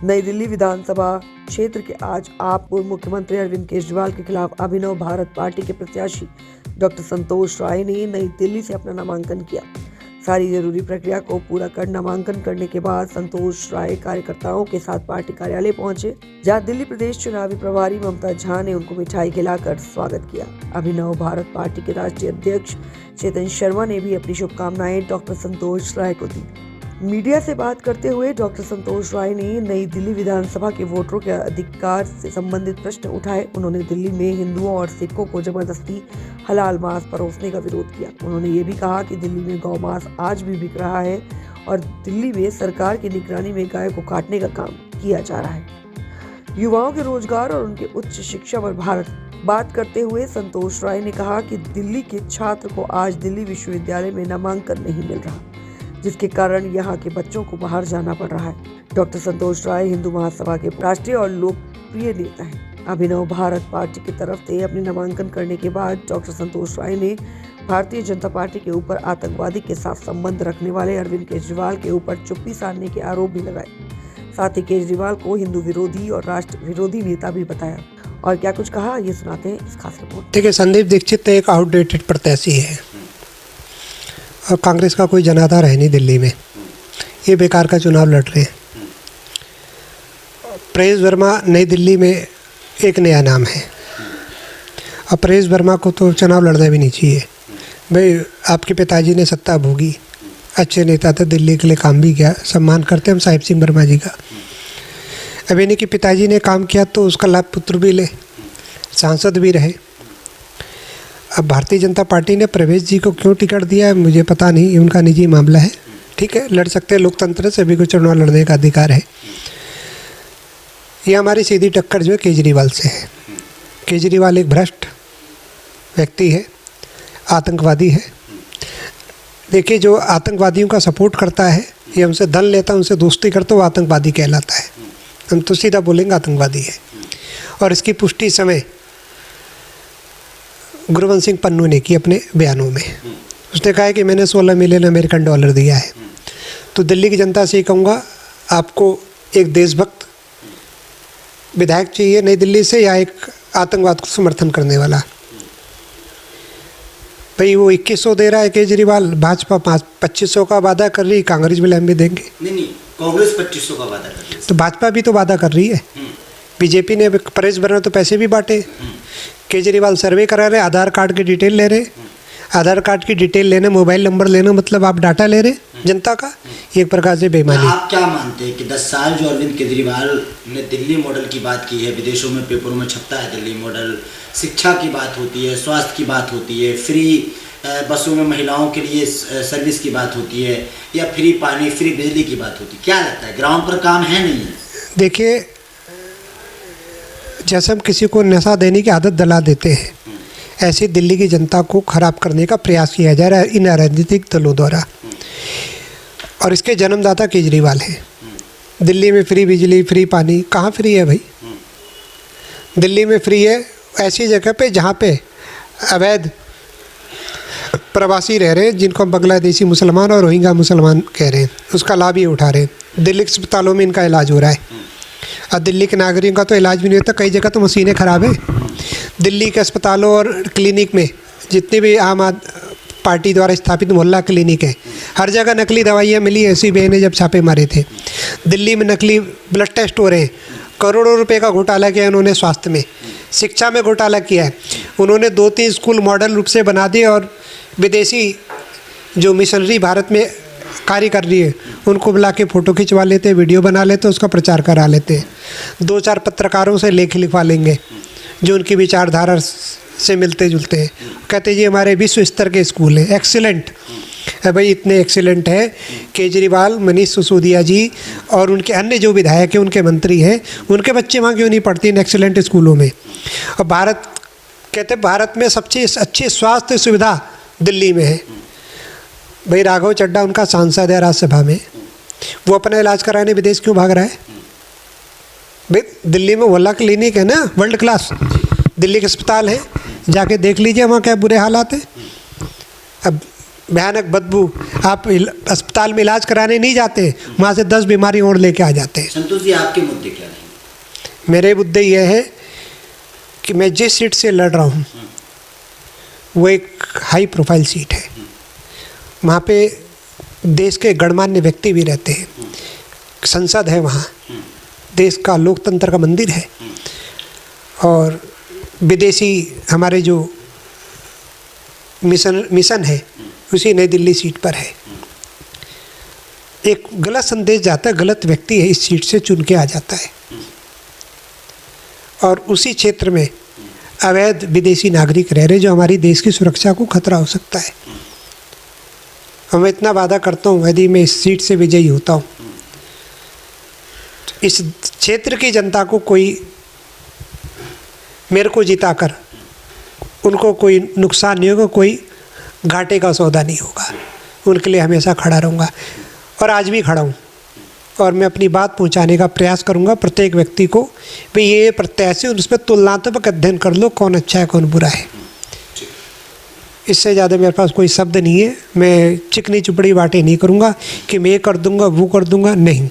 नई दिल्ली विधानसभा क्षेत्र के आज आप पूर्व मुख्यमंत्री अरविंद केजरीवाल के खिलाफ अभिनव भारत पार्टी के प्रत्याशी डॉक्टर संतोष राय ने नई दिल्ली से अपना नामांकन किया। सारी जरूरी प्रक्रिया को पूरा कर नामांकन करने के बाद संतोष राय कार्यकर्ताओं के साथ पार्टी कार्यालय पहुंचे, जहां दिल्ली प्रदेश चुनावी प्रभारी ममता झा ने उनको मिठाई खिलाकर स्वागत किया। अभिनव भारत पार्टी के राष्ट्रीय अध्यक्ष चेतन शर्मा ने भी अपनी शुभकामनाएं डॉक्टर संतोष राय को दी। मीडिया से बात करते हुए डॉक्टर संतोष राय ने नई दिल्ली विधानसभा के वोटरों के अधिकार से संबंधित प्रश्न उठाए। उन्होंने दिल्ली में हिंदुओं और सिखों को जबरदस्ती हलाल मांस परोसने का विरोध किया। उन्होंने ये भी कहा कि दिल्ली में गौ मांस आज भी बिक रहा है और दिल्ली में सरकार की निगरानी में गाय को काटने का काम किया जा रहा है। युवाओं के रोजगार और उनके उच्च शिक्षा पर बात करते हुए संतोष राय ने कहा कि दिल्ली के छात्र को आज दिल्ली विश्वविद्यालय में नामांकन नहीं मिल रहा, जिसके कारण यहाँ के बच्चों को बाहर जाना पड़ रहा है। डॉक्टर संतोष राय हिंदू महासभा के राष्ट्रीय और लोकप्रिय नेता हैं। अभिनव भारत पार्टी की तरफ से अपने नामांकन करने के बाद डॉक्टर संतोष राय ने भारतीय जनता पार्टी के ऊपर आतंकवादी के साथ संबंध रखने वाले अरविंद केजरीवाल के ऊपर चुप्पी साधने के आरोप भी लगाए। साथ ही केजरीवाल को हिंदू विरोधी और राष्ट्र विरोधी नेता भी बताया। और क्या कुछ कहा, ये सुनाते हैं इस खास रिपोर्ट। देखिए, संदीप दीक्षित एक आउटडेटेड प्रत्याशी है और कांग्रेस का कोई जनाधार है नहीं दिल्ली में। ये बेकार का चुनाव लड़ रहे हैं। परेश वर्मा नई दिल्ली में एक नया नाम है। अब परेश वर्मा को तो चुनाव लड़ना भी नहीं चाहिए। भाई, आपके पिताजी ने सत्ता भोगी, अच्छे नेता थे, दिल्ली के लिए काम भी किया, सम्मान करते हम साहिब सिंह वर्मा जी का। अब यानी कि पिताजी ने काम किया तो उसका लाभ पुत्र भी ले, सांसद भी रहे। अब भारतीय जनता पार्टी ने प्रवेश जी को क्यों टिकट दिया है मुझे पता नहीं, ये उनका निजी मामला है। ठीक है, लड़ सकते हैं, लोकतंत्र से सभी को चुनाव लड़ने का अधिकार है। ये हमारी सीधी टक्कर जो है केजरीवाल से है। केजरीवाल एक भ्रष्ट व्यक्ति है, आतंकवादी है। देखिए, जो आतंकवादियों का सपोर्ट करता है, ये हमसे धन लेता है, उनसे दोस्ती करता है, वो आतंकवादी कहलाता है। हम तो सीधा बोलेंगे आतंकवादी है। और इसकी पुष्टि समय गुरवंश सिंह पन्नू ने की अपने बयानों में। उसने कहा है कि मैंने 16 मिलियन अमेरिकन डॉलर दिया है। तो दिल्ली की जनता से ये कहूँगा, आपको एक देशभक्त विधायक चाहिए नई दिल्ली से या एक आतंकवाद को समर्थन करने वाला। भाई, वो 2100 दे रहा है केजरीवाल, भाजपा 2500 का वादा कर रही, कांग्रेस भी हम भी देंगे। नहीं, कांग्रेस 2500 का वादा कर रही है, तो भाजपा भी तो वादा कर रही है। बीजेपी ने परेश वर्मा तो पैसे भी बांटे। केजरीवाल सर्वे करा रहे, आधार कार्ड की डिटेल ले रहे। आधार कार्ड की डिटेल लेना, मोबाइल नंबर लेना, मतलब आप डाटा ले रहे जनता का। एक प्रकार से बेईमानी। आप क्या मानते हैं कि 10 साल जो अरविंद केजरीवाल ने दिल्ली मॉडल की बात की है, विदेशों में पेपरों में छपता है दिल्ली मॉडल, शिक्षा की बात होती है, स्वास्थ्य की बात होती है, फ्री बसों में महिलाओं के लिए सर्विस की बात होती है, या फ्री पानी, फ्री बिजली की बात होती है, क्या लगता है ग्राउंड पर काम है नहीं है? देखिए, जैसे हम किसी को नशा देने की आदत दिला देते हैं, ऐसे दिल्ली की जनता को खराब करने का प्रयास किया जा रहा है इन राजनीतिक दलों द्वारा। और इसके जन्मदाता केजरीवाल हैं। दिल्ली में फ्री बिजली, फ्री पानी, कहाँ फ्री है भाई? दिल्ली में फ्री है ऐसी जगह पे जहाँ पे अवैध प्रवासी रह रहे हैं, जिनको हम बांग्लादेशी मुसलमान और रोहिंग्या मुसलमान कह रहे हैं, उसका लाभ ये उठा रहे हैं। दिल्ली के अस्पतालों में इनका इलाज हो रहा है। और दिल्ली के नागरिकों का तो इलाज भी नहीं होता, कई जगह तो मशीनें ख़राब है। दिल्ली के अस्पतालों और क्लिनिक में जितने भी आम पार्टी द्वारा स्थापित मोहल्ला क्लिनिक है, हर जगह नकली दवाइयाँ मिली। ऐसी बहने जब छापे मारे थे, दिल्ली में नकली ब्लड टेस्ट हो रहे हैं। करोड़ों रुपए का घोटाला किया उन्होंने स्वास्थ्य में। शिक्षा में घोटाला किया है उन्होंने। 2-3 स्कूल मॉडल रूप से बना दिए और विदेशी जो मिशनरी भारत में कार्य कर रही है उनको बुला के फ़ोटो खिंचवा लेते, वीडियो बना लेते, उसका प्रचार करा लेते। 2-4 पत्रकारों से लेख लिखवा लेंगे जो उनकी विचारधारा से मिलते जुलते हैं। कहते जी हमारे विश्व स्तर के स्कूल हैं, एक्सीलेंट है। भाई, इतने एक्सीलेंट है केजरीवाल, मनीष सिसोदिया जी और उनके अन्य जो विधायक हैं, उनके मंत्री हैं, उनके बच्चे वहाँ क्यों नहीं पढ़ते इन एक्सीलेंट स्कूलों में? और कहते भारत में सबसे अच्छी स्वास्थ्य सुविधा दिल्ली में है। भाई, राघव चड्ढा उनका सांसद है राज्यसभा में, वो अपना इलाज कराने विदेश क्यों भाग रहा है? भाई, दिल्ली में मोहल्ला क्लिनिक है ना, वर्ल्ड क्लास दिल्ली के अस्पताल है, जाके देख लीजिए वहाँ क्या बुरे हालात हैं। अब भयानक बदबू, आप अस्पताल में इलाज कराने नहीं जाते, वहाँ से 10 बीमारी और लेके आ जाते हैं। संतोष जी, आपके मुद्दे क्या रहेंगे? मेरे मुद्दे यह है कि मैं जिस सीट से लड़ रहा हूँ वो एक हाई प्रोफाइल सीट है। वहाँ पे देश के गणमान्य व्यक्ति भी रहते हैं, संसद है वहाँ, देश का लोकतंत्र का मंदिर है, और विदेशी हमारे जो मिशन है उसी नई दिल्ली सीट पर है। एक गलत संदेश जाता है, गलत व्यक्ति है इस सीट से चुन के आ जाता है, और उसी क्षेत्र में अवैध विदेशी नागरिक रह रहे जो हमारी देश की सुरक्षा को खतरा हो सकता है। और मैं इतना वादा करता हूँ, यदि मैं इस सीट से विजयी होता हूँ, इस क्षेत्र की जनता को कोई मेरे को जिताकर उनको कोई नुकसान नहीं होगा, कोई घाटे का सौदा नहीं होगा। उनके लिए हमेशा खड़ा रहूँगा, और आज भी खड़ा हूँ, और मैं अपनी बात पहुँचाने का प्रयास करूँगा प्रत्येक व्यक्ति को। भाई ये प्रत्याशी, उस पर तुलनात्मक अध्ययन कर लो, कौन अच्छा है कौन बुरा है। इससे ज़्यादा मेरे पास कोई शब्द नहीं है। मैं चिकनी चुपड़ी बातें नहीं करूँगा कि मैं ये कर दूँगा वो कर दूँगा, नहीं।